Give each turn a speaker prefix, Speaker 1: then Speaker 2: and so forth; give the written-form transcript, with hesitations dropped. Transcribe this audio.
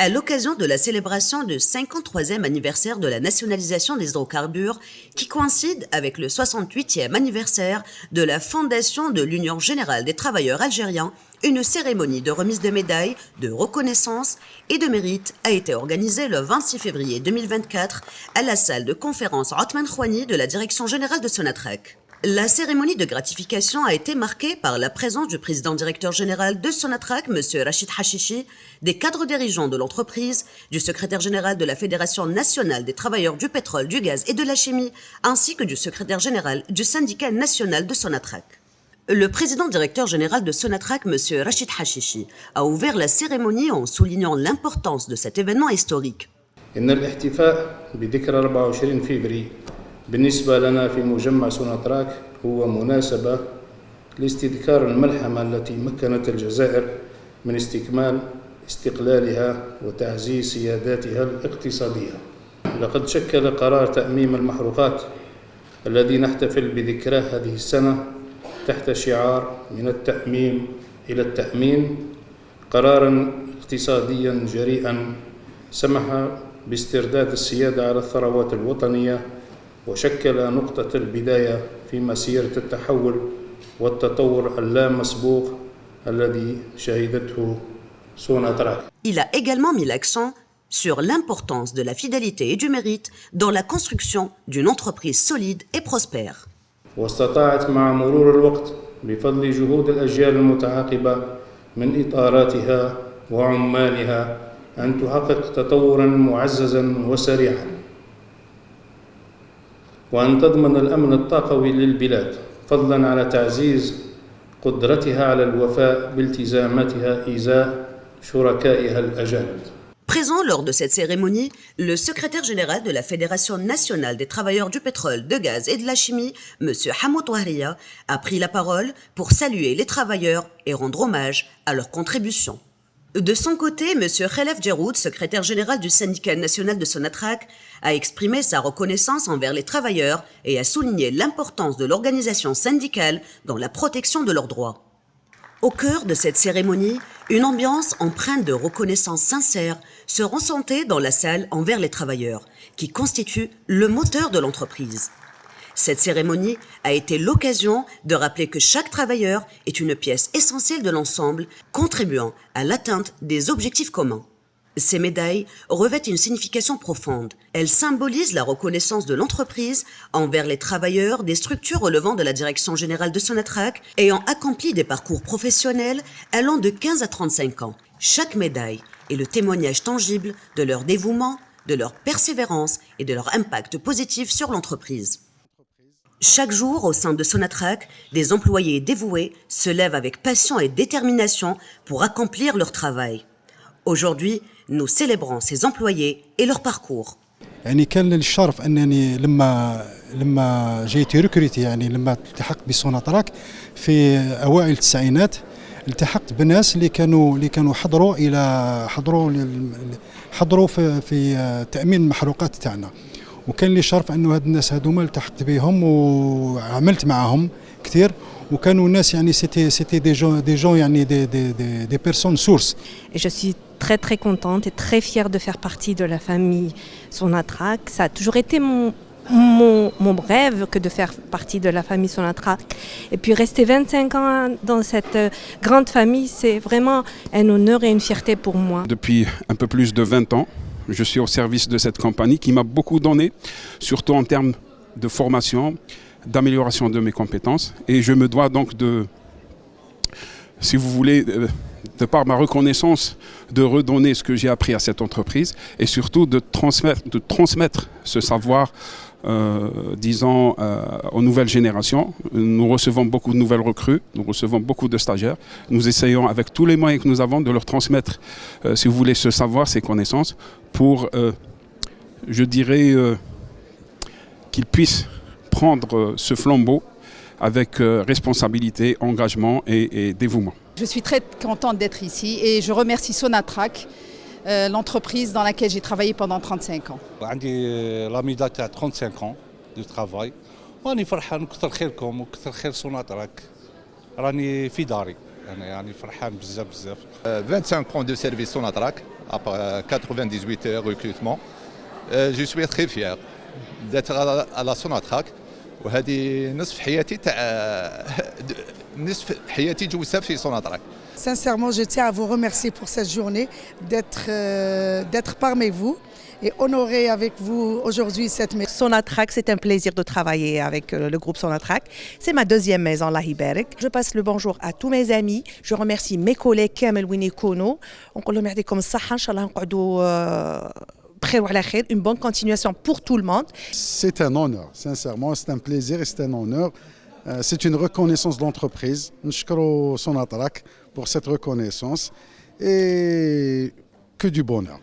Speaker 1: À l'occasion de la célébration du 53e anniversaire de la nationalisation des hydrocarbures, qui coïncide avec le 68e anniversaire de la fondation de l'Union générale des travailleurs algériens, une cérémonie de remise de médailles, de reconnaissance et de mérite a été organisée le 26 février 2024 à la salle de conférence Othman Khouani de la direction générale de Sonatrach. La cérémonie de gratification a été marquée par la présence du président-directeur général de Sonatrach, M. Rachid Hachichi, des cadres dirigeants de l'entreprise, du secrétaire général de la Fédération nationale des travailleurs du pétrole, du gaz et de la chimie, ainsi que du secrétaire général du syndicat national de Sonatrach. Le président-directeur général de Sonatrach, M. Rachid Hachichi, a ouvert la cérémonie en soulignant l'importance de cet événement historique.
Speaker 2: بالنسبة لنا في مجمع سوناتراك هو مناسبة لاستذكار الملحمة التي مكنت الجزائر من استكمال استقلالها وتعزيز سياداتها الاقتصادية. لقد شكل قرار تأميم المحروقات الذي نحتفل بذكراه هذه السنة تحت شعار من التأميم إلى التأمين قرارا اقتصاديا جريئا سمح باسترداد السيادة على الثروات الوطنية وشكل نقطة البداية في مسيرة التحول والتطور اللامسبوق الذي شهدته سوناتراك.
Speaker 1: Il a également mis l'accent sur l'importance de la fidélité et du mérite dans la construction d'une entreprise solide et prospère.
Speaker 2: واستطاعت مع مرور الوقت بفضل جهود الأجيال المتعاقبة من إطاراتها وعمالها أن تحقق تطورا معززا وسريعا وأن تضمن الأمن الطاقوي للبلاد فضلا على تعزيز قدرتها على الوفاء بالتزاماتها إزاء شركائها الأجانب.
Speaker 1: Présent lors de cette cérémonie, le secrétaire général de la Fédération nationale des travailleurs du pétrole, de gaz et de la chimie, M. Hamoud Wahriya, a pris la parole pour saluer les travailleurs et rendre hommage à leur contribution. De son côté, M. Khelef Djeroud, secrétaire général du syndicat national de Sonatrach, a exprimé sa reconnaissance envers les travailleurs et a souligné l'importance de l'organisation syndicale dans la protection de leurs droits. Au cœur de cette cérémonie, une ambiance empreinte de reconnaissance sincère se ressentait dans la salle envers les travailleurs, qui constituent le moteur de l'entreprise. Cette cérémonie a été l'occasion de rappeler que chaque travailleur est une pièce essentielle de l'ensemble, contribuant à l'atteinte des objectifs communs. Ces médailles revêtent une signification profonde. Elles symbolisent la reconnaissance de l'entreprise envers les travailleurs des structures relevant de la direction générale de Sonatrach ayant accompli des parcours professionnels allant de 15 à 35 ans. Chaque médaille est le témoignage tangible de leur dévouement, de leur persévérance et de leur impact positif sur l'entreprise. Chaque jour, au sein de Sonatrach, des employés dévoués se lèvent avec passion et détermination pour accomplir leur travail. Aujourd'hui, nous célébrons ces employés et leur parcours.
Speaker 3: يعني كان الشرف انني لما جيت ريكروتي يعني لما التحقت بسوناتراك في اوائل التسعينات التحقت بناس اللي كانوا حضروا في تامين المحروقات تاعنا. وكان لي شرف انه هاد الناس هذوما التحقت بهم وعملت معهم كثير وكانوا ناس يعني c'était des gens يعني des personnes sources.
Speaker 4: Et je suis très contente et très fière de faire partie de la famille Sonatrach. Ça a toujours été mon rêve que de faire partie de la famille Sonatrach. Et puis rester 25 ans dans cette grande famille, c'est vraiment un honneur et une fierté pour moi.
Speaker 5: Depuis un peu plus de 20 ans, je suis au service de cette compagnie qui m'a beaucoup donné, surtout en termes de formation, d'amélioration de mes compétences. Et je me dois donc si vous voulez, de par ma reconnaissance, de redonner ce que j'ai appris à cette entreprise et surtout de transmettre ce savoir, aux nouvelles générations. Nous recevons beaucoup de nouvelles recrues, nous recevons beaucoup de stagiaires. Nous essayons avec tous les moyens que nous avons de leur transmettre, si vous voulez, ce savoir, ces connaissances, pour, je dirais, qu'ils puissent prendre ce flambeau avec responsabilité, engagement et dévouement.
Speaker 6: Je suis très contente d'être ici et je remercie Sonatrach, l'entreprise dans laquelle j'ai travaillé pendant 35 ans.
Speaker 7: عندي لاميدا تاع 35 ans de travail. راني فرحان كثر خيركم وكثر خير سوناتراك. راني في داري. أنا يعني فرحان بزاف بزاف.
Speaker 8: 25 ans de service Sonatrach, après 98 heures de recrutement. Je suis très fier d'être à la Sonatrach. وهذه نصف حياتي نصف حياتي جوزها في Sonatrach.
Speaker 9: Sincèrement, je tiens à vous remercier pour cette journée, d'être parmi vous et honorer avec vous aujourd'hui cette maison.
Speaker 10: Sonatrach, c'est un plaisir de travailler avec le groupe Sonatrach. C'est ma deuxième maison, Allah Ibarak. Je passe le bonjour à tous mes amis. Je remercie mes collègues Kamel Wini Kono. On leur remercie comme ça, Inch'Allah, une bonne continuation pour tout le monde.
Speaker 11: C'est un honneur, sincèrement, c'est un plaisir et c'est un honneur. C'est une reconnaissance de l'entreprise. Nshkro Sonatrach pour cette reconnaissance et que du bonheur.